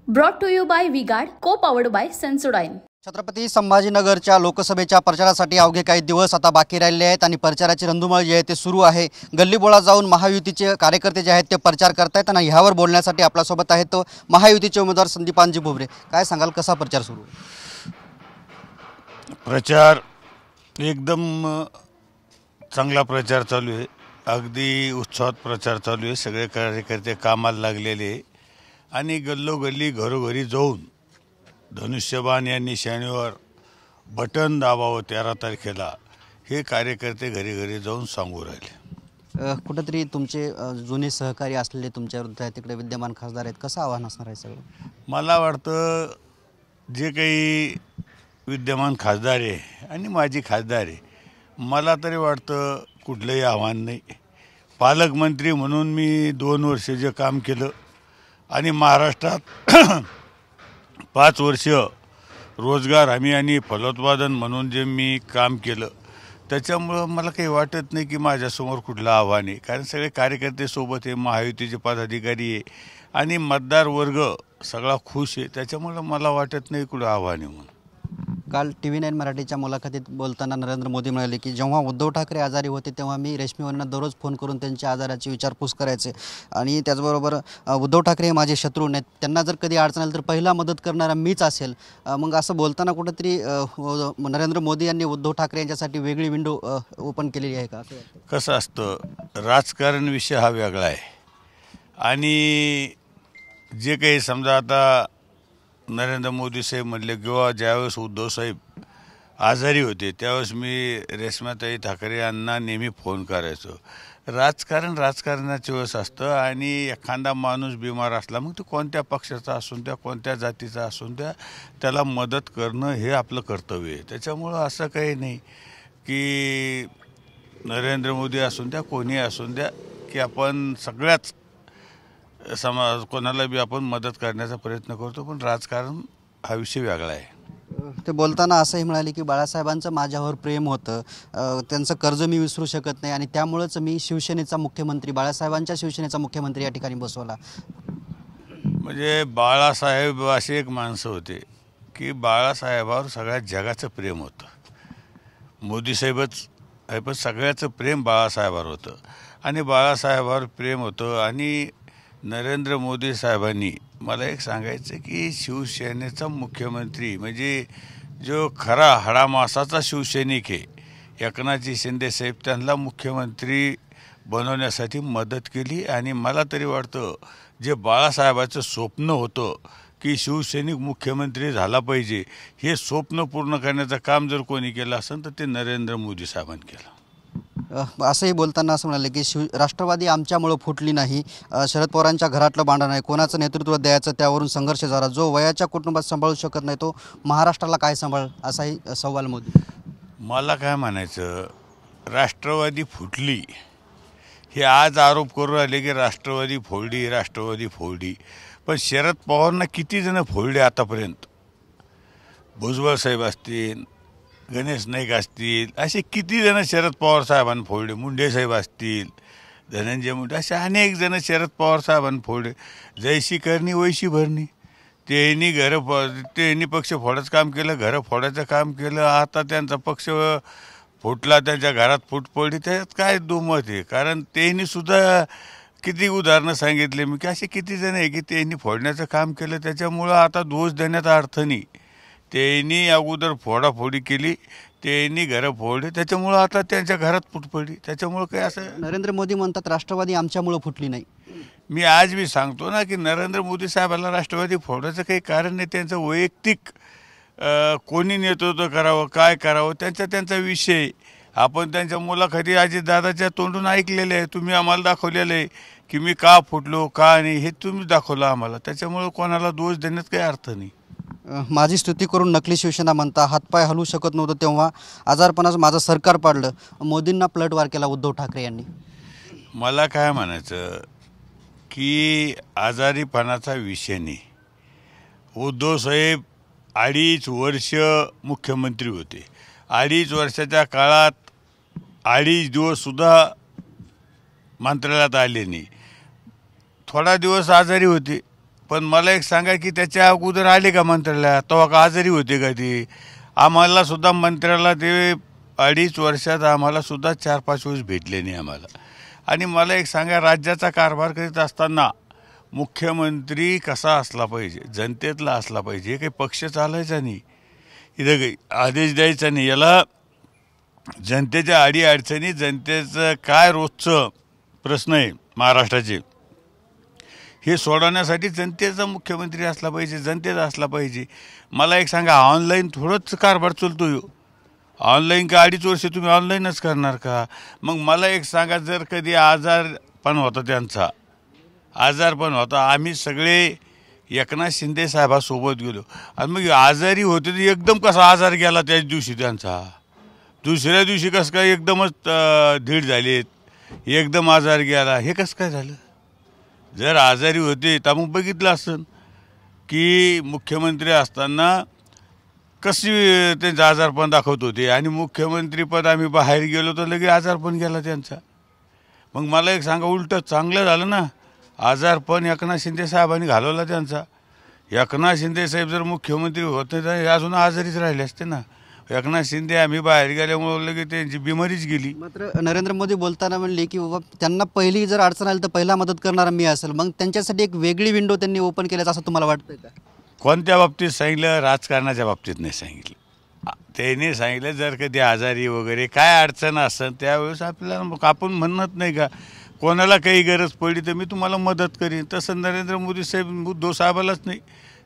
Brought to you by V-Guard, co-powered by Sensodyne. Chhatrapati संभाजीनगरच्या लोकसभेच्या प्रचारासाठी अवघे काही दिवस आता बाकी राहिले आहेत आणि प्रचाराची रंधुमाळ जी आहे ते सुरू आहे। गल्लीबोळा जाऊन महायुतीचे कार्यकर्ते जे आहेत ते प्रचार करतायत आणि ह्यावर बोलण्यासाठी आपल्यासोबत आहेत तो महायुतीचे उमेदवार संदीपानजी भुमरे। काय सांगाल, कसा प्रचार सुरू आहे? प्रचार एकदम चांगला प्रचार चालू आहे। अगदी उत्साहात प्रचार चालू आहे। सगळे कार्यकर्ते कामाला लागलेले आणि गल्लोगल्ली घरोघरी जाऊन धनुष्यबाण या निशाणीवर बटन दाबावं 13 तारखेला हे कार्यकर्ते घरी घरी जाऊन सांगू राहिले। कुठेतरी तुमचे जुने सहकारी असलेले तुमच्या विरुद्ध तिकडे विद्यमान खासदार आहेत, कसं आव्हान असणार आहे सगळं? मला वाटतं जे काही विद्यमान खासदार आहे आणि माजी खासदार आहे, मला तरी वाटतं कुठलंही आव्हान नाही। पालकमंत्री म्हणून मी 2 वर्ष जे काम केलं आणि महाराष्ट्रात 5 वर्ष रोजगार हमी आणि फलोत्पादन म्हणून जे मी काम केलं, त्याच्यामुळं मला काही वाटत नाही की माझ्यासमोर कुठलं आव्हान आहे। कारण सगळे कार्यकर्ते सोबत आहे, महायुतीचे पदाधिकारी आहे आणि मतदार वर्ग सगळा खुश आहे। त्याच्यामुळं मला वाटत नाही कुठलं आव्हान आहे म्हणून। काल TV9 मराठीच्या मुलाखतीत बोलताना नरेंद्र मोदी म्हणाले की जेव्हा उद्धव ठाकरे आजारी होते तेव्हा मी रेश्मीवांना दररोज फोन करून त्यांच्या आजाराची विचारपूस करायचे आणि त्याचबरोबर उद्धव ठाकरे हे माझे शत्रू नाहीत, त्यांना जर कधी अडचण आली तर पहिला मदत करणारा मीच असेल। मग असं बोलताना कुठेतरी नरेंद्र मोदी यांनी उद्धव ठाकरे यांच्यासाठी वेगळी विंडो ओपन केलेली आहे का? कसं असतं, राजकारण विषय हा वेगळा आहे आणि जे काही समजा आता नरेंद्र मोदी साहेब म्हटले किंवा ज्यावेळेस उद्धव साहेब आजारी होते त्यावेळेस मी रेश्माताई ठाकरे यांना नेहमी फोन करायचो। राजकारण राजकारणाचे वेळेस असतं आणि एखादा माणूस बिमार असला मग तो कोणत्या पक्षाचा असून द्या, कोणत्या जातीचा असून द्या, त्याला मदत करणं हे आपलं कर्तव्य आहे। त्याच्यामुळं असं काही नाही की नरेंद्र मोदी असून द्या, कोणी असून द्या, की आपण सगळ्याच समाज कोणाला बी आपण मदत करण्याचा प्रयत्न करतो, पण राजकारण हा विषय वेगळा आहे। ते बोलताना असंही म्हणाले की बाळासाहेबांचं माझ्यावर प्रेम होतं, त्यांचं कर्ज मी विसरू शकत नाही आणि त्यामुळेच मी शिवसेनेचा मुख्यमंत्री, बाळासाहेबांच्या शिवसेनेचा मुख्यमंत्री या ठिकाणी बसवला। म्हणजे बाळासाहेब असे एक माणसं होते की बाळासाहेबावर सगळ्या जगाचं प्रेम होतं। मोदी साहेबच आहे पण सगळ्याचं प्रेम बाळासाहेबावर होतं आणि बाळासाहेबावर प्रेम होतं। आणि नरेंद्र मोदी साहेबांनी मला एक सांगायचं की शिवसेनेचा मुख्यमंत्री म्हणजे जो खरा हाडामासाचा शिवसैनिक आहे, एकनाथजी शिंदे साहेब, त्यांना मुख्यमंत्री बनवण्यासाठी मदत केली। आणि मला तरी वाटतं जे बाळासाहेबाचं स्वप्न होतं की शिवसैनिक मुख्यमंत्री झाला पाहिजे, हे स्वप्न पूर्ण करण्याचं काम जर कोणी केलं असेल तर ते नरेंद्र मोदी साहेबांनी केलं। असंही बोलताना असं म्हणाले की राष्ट्रवादी आमच्यामुळं फुटली नाही, शरद पवारांच्या घरातलं भांडण आहे, कोणाचं नेतृत्व द्यायचं त्यावरून संघर्ष झाला, जो वयाच्या कुटुंबात सांभाळू शकत नाही तो महाराष्ट्राला काय सांभाळ, असाही सवाल मोदी। मला काय म्हणायचं, राष्ट्रवादी फुटली हे आज आरोप करू राहिले की राष्ट्रवादी फोडली, राष्ट्रवादी फोडली, पण शरद पवारांना किती जण फोडले आतापर्यंत? भुजबळ साहेब असतील, गणेश नाईक असतील, असे किती जण शरद पवार साहेबांनी फोडले, मुंडे साहेब असतील, धनंजय मुंडे, असे अनेक जण शरद पवार साहेबांनी फोडले। जैशी करणी वैशी भरणी, त्यांनी पक्ष फोडायचं काम केलं, घरं फोडायचं काम केलं। आता त्यांचा पक्ष फुटला, त्यांच्या घरात फूट पडली, त्याच्यात काय दुमत आहे? कारण त्यांनी सुद्धा किती उदाहरणं सांगितले मी की असे किती जण आहे की त्यांनी फोडण्याचं काम केलं, त्याच्यामुळं आता दोष देण्याचा अर्थ नाही। त्यांनी अगोदर फोडाफोडी केली, त्यांनी घरं फोडली, त्याच्यामुळं आता त्यांच्या घरात फूट पडली। त्याच्यामुळं काय असं नरेंद्र मोदी म्हणतात राष्ट्रवादी आमच्यामुळं फुटली नाही। मी आज मी सांगतो ना की नरेंद्र मोदी साहेबांना राष्ट्रवादी फोडायचं काही कारण नाही। त्यांचं वैयक्तिक कोणी नेतृत्व करावं, काय करावं, त्यांचा विषय आपण त्यांच्या मुलाखती अजितदादाच्या तोंडून ऐकलेले आहे। तुम्ही आम्हाला दाखवलेलं आहे की मी का फुटलो का नाही, हे तुम्ही दाखवलं आम्हाला। त्याच्यामुळं कोणाला दोष देण्यात काही अर्थ नाही। माझी स्तुती करून नकली शिवसेना म्हणता, हातपाय हलवू शकत नव्हतं तेव्हा आजारपणाचं माझं सरकार पाडलं, मोदींना पलटवार केला उद्धव ठाकरे यांनी। मला काय म्हणायचं की आजारीपणाचा विषय नाही। उद्धव साहेब 2.5 वर्ष मुख्यमंत्री होते। 2.5 वर्षाच्या काळात 2.5 दिवससुद्धा मंत्रालयात आले नाही। थोडा दिवस आजारी होते पण मला एक सांगा की त्याच्या अगोदर आले का मंत्र्याला, तेव्हा का आजारी होते का ते? आम्हाला सुद्धा मंत्र्याला ते 2.5 वर्षात आम्हाला सुद्धा 4-5 वेळेस भेटले नाही आम्हाला. आणि मला एक सांगा, राज्याचा कारभार करीत असताना मुख्यमंत्री कसा असला पाहिजे? जनतेतला असला पाहिजे. हे काही पक्ष चालायचा नाही, इथं काही आदेश द्यायचा नाही. याला जनतेच्या अडीअडचणी, जनतेचं काय रोजचं प्रश्न आहे महाराष्ट्राचे, हे सोडवण्यासाठी जनतेचा मुख्यमंत्री असला पाहिजे, जनतेचा असला पाहिजे. मला एक सांगा, ऑनलाईन थोडंच कारभार चालतो हो. ऑनलाईन का 2.5 वर्ष तुम्ही ऑनलाईनच करणार का? मग मला एक सांगा, जर कधी आजारपण होता, त्यांचा आजारपण होता, आम्ही सगळे एकनाथ शिंदे साहेबासोबत गेलो आणि मग आजारी होते तर एकदम कसा आजार गेला त्याच दिवशी त्यांचा, दुसऱ्या दिवशी कसं काय एकदमच धीड झालेत, एकदम आजार गेला, हे कसं काय झालं? जर आजारी होते तर मग बघितलं असतं की मुख्यमंत्री असताना कशी त्यांचं आजारपण दाखवत होते, आणि मुख्यमंत्रीपद आम्ही बाहेर गेलो तर लगेच आजारपण गेला त्यांचा. मग मला एक सांगा, उलटं चांगलं झालं ना, आजारपण एकनाथ शिंदे साहेबांनी घालवला त्यांचा. एकनाथ शिंदे साहेब जर मुख्यमंत्री होते तर अजून आजारीच राहिले असते ना. एकनाथ शिंदे आम्ही बाहेर गेल्यामुळे लगेच त्यांची बिमारीच गेली. मात्र नरेंद्र मोदी बोलताना म्हणले की बाबा त्यांना पहिली जर अडचण आली तर पहिला मदत करणारा मी असेल. मग त्यांच्यासाठी एक वेगळी विंडो त्यांनी ओपन केल्याचं असं तुम्हाला वाटतं का? कोणत्या बाबतीत सांगितलं? राजकारणाच्या बाबतीत नाही सांगितलं. त्यांनी सांगितलं जर कधी आजारी वगैरे काय अडचण असेल त्यावेळेस आपल्याला, आपण म्हणत नाही का कोणाला काही गरज पडली तर मी तुम्हाला मदत करीन. तसं नरेंद्र मोदी साहेब उद्धव साहेबालाच नाही,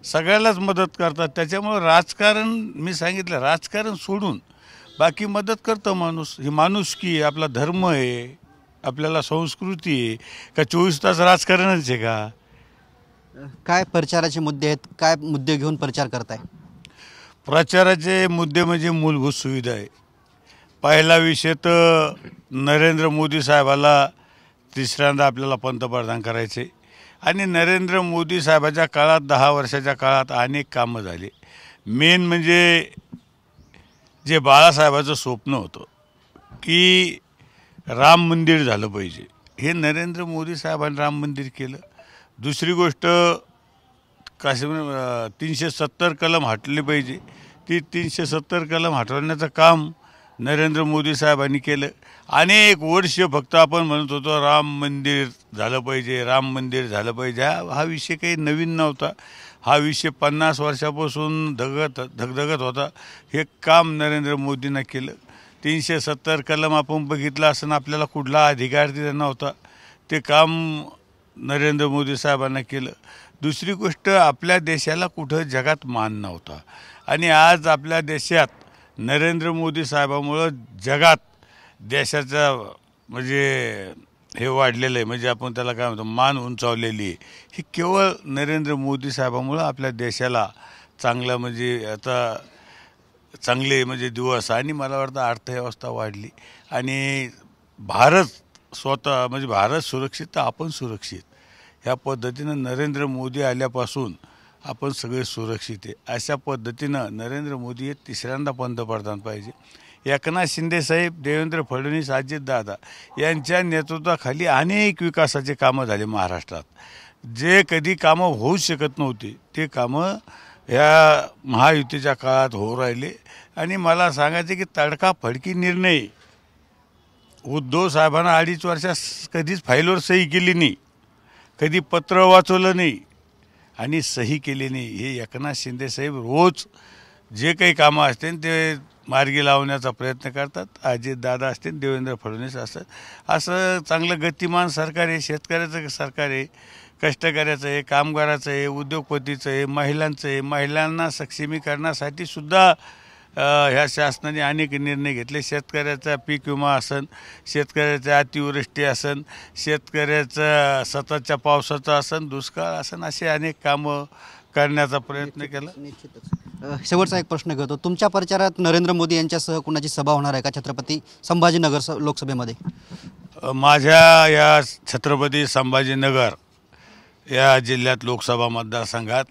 सगळ्यालाच मदत करतात. त्याच्यामुळं राजकारण, मी सांगितलं, राजकारण सोडून बाकी मदत करतं माणूस. ही माणुसकी आहे, आपला धर्म आहे, आपल्याला संस्कृती आहे. का 24 तास राजकारणच आहे का? काय प्रचाराचे मुद्दे आहेत, काय मुद्दे घेऊन प्रचार करताय? प्रचाराचे मुद्दे म्हणजे मूलभूत सुविधा आहे. पहिला विषय तर नरेंद्र मोदी साहेबाला तिसऱ्यांदा आपल्याला पंतप्रधान करायचे, आणि नरेंद्र मोदी साहेबाच्या काळात 10 वर्षाच्या काळात अनेक कामं झाली. मेन म्हणजे जे बाळासाहेबाचं स्वप्न होतं की राम मंदिर झालं पाहिजे, हे नरेंद्र मोदी साहेबांनी राम मंदिर केलं. दुसरी गोष्ट, काश्मीर 370 कलम हटले पाहिजे, ती 370 कलम हटवण्याचं काम नरेंद्र मोदी साहेबांनी केलं. अनेक वर्ष फक्त आपण म्हणत होतो राम मंदिर झालं पाहिजे, राम मंदिर झालं पाहिजे. हा विषय काही नवीन नव्हता. हा विषय 50 वर्षापासून धगधगत होता. हे काम नरेंद्र मोदींना केलं. 370 कलम आपण बघितलं असं, आपल्याला कुठला अधिकार तिथे नव्हता, ते काम नरेंद्र मोदी साहेबांना केलं. दुसरी गोष्ट, आपल्या देशाला कुठं जगात मान नव्हता, आणि आज आपल्या देशात नरेंद्र मोदी साहेबामुळं जगात देशाचा म्हणजे हे वाढलेलं आहे, म्हणजे आपण त्याला काय म्हणतो, मान उंचावलेली आहे. ही केवळ नरेंद्र मोदी साहेबामुळं आपल्या देशाला चांगलं, म्हणजे आता चांगले म्हणजे दिवस, आणि मला वाटतं अर्थव्यवस्था वाढली, आणि भारत स्वतः म्हणजे भारत सुरक्षित तर आपण सुरक्षित, ह्या पद्धतीनं नरेंद्र मोदी आल्यापासून आपण सगळे सुरक्षित आहे. अशा पद्धतीनं नरेंद्र मोदी हे तिसऱ्यांदा पंतप्रधान पाहिजे. एकनाथ शिंदे साहेब, देवेंद्र फडणवीस, अजितदादा यांच्या नेतृत्वाखाली अनेक विकासाचे कामं झाले महाराष्ट्रात. जे कधी कामं होऊच शकत नव्हती ते कामं ह्या महायुतीच्या काळात होऊ राहिले. आणि मला सांगायचं की तडकाफडकी निर्णय, उद्धव साहेबांना 2.5 वर्षात कधीच फाईलवर सही केली नाही, कधी पत्र वाचवलं नाही आणि सही केली नाही. हे एकनाथ शिंदे साहेब रोज जे काही कामं असतील ते मार्गी लावण्याचा प्रयत्न करतात. अजितदादा असतील, देवेंद्र फडणवीस असतात. असं चांगलं गतिमान सरकार आहे. शेतकऱ्याचं सरकार आहे, कष्टकऱ्याचं आहे, कामगाराचं आहे, उद्योगपतीचं आहे, महिलांचं आहे. महिलांना सक्षमीकरणासाठी सुद्धा ह्या शासनाने अनेक निर्णय घेतले. शेतकऱ्याचा पीक विमा असन, शेतकऱ्याचा अतिवृष्टी असन, शेतकऱ्याचं सततच्या पावसाचं असन, दुष्काळ असन, असे अनेक कामं करण्याचा प्रयत्न केला. निश्चितच. शेवटचा एक प्रश्न घेतो. तुमच्या प्रचारात नरेंद्र मोदी यांच्यासह कुणाची सभा होणार आहे का छत्रपती संभाजीनगर लोकसभेमध्ये? माझ्या या छत्रपती संभाजीनगर या जिल्ह्यात लोकसभा मतदारसंघात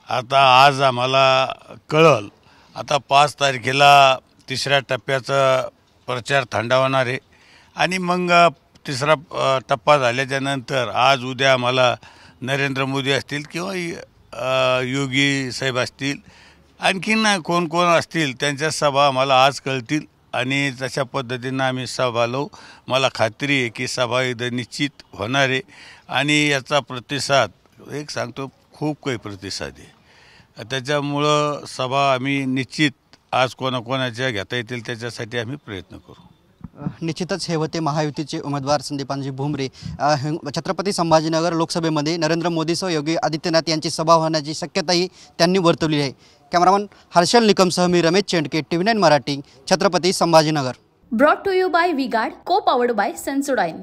आता आज आम्हाला कळलं, आता 5 तारखेला तिसऱ्या टप्प्याचा प्रचार थंडावणार आहे, आणि मग तिसरा टप्पा झाल्याच्या नंतर आज उद्या आम्हाला नरेंद्र मोदी असतील किंवा योगी साहेब असतील, आणखीन कोण कोण असतील, त्यांच्या सभा आम्हाला आज कळतील आणि तशा पद्धतीनं आम्ही सभा लावू. मला खात्री आहे की सभा एकदा निश्चित होणार आहे आणि याचा प्रतिसाद एक सांगतो खूप काही प्रतिसाद आहे. त्याच्यामुळं सभा आम्ही निश्चित आज कोणाकोणाच्या घेता येतील त्याच्यासाठी आम्ही प्रयत्न करू. निश्चितच हे होते महायुतीचे उमेदवार संदीपानजी भुमरे. छत्रपती संभाजीनगर लोकसभेमध्ये नरेंद्र मोदीसह योगी आदित्यनाथ यांची सभा होण्याची शक्यताही त्यांनी वर्तवली आहे. कॅमेरामन हर्षल निकमसह मी Ramesh Chendke, TV9 Marathi, Chhatrapati Sambhajinagar. Brought to you by V-Guard, co powered bye Sensodyne.